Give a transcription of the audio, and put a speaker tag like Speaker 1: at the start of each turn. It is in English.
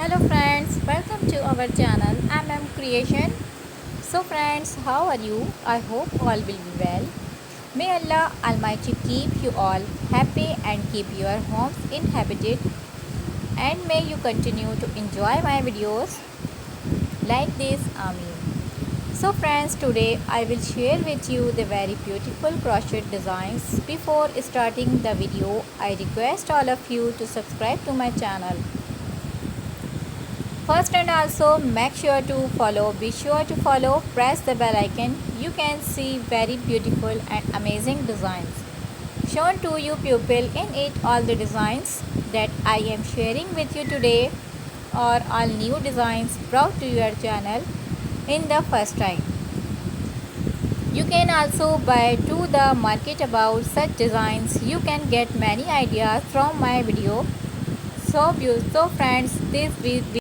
Speaker 1: Hello friends, welcome to our channel Creation. So friends, how are you? I hope all will be well. May Allah Almighty keep you all happy and keep your homes inhabited, and may you continue to enjoy my videos like this. Ameen. So friends, today I will share with you the very beautiful crochet designs. Before starting the video, I request all of you to subscribe to my channel first, and also make sure to follow. Be sure to follow, press the bell icon. You can see very beautiful and amazing designs shown to you pupil. In it, all the designs that I am sharing with you today are all new designs brought to your channel in the first time. You can also buy to the market about such designs. You can get many ideas from my video. So friends, this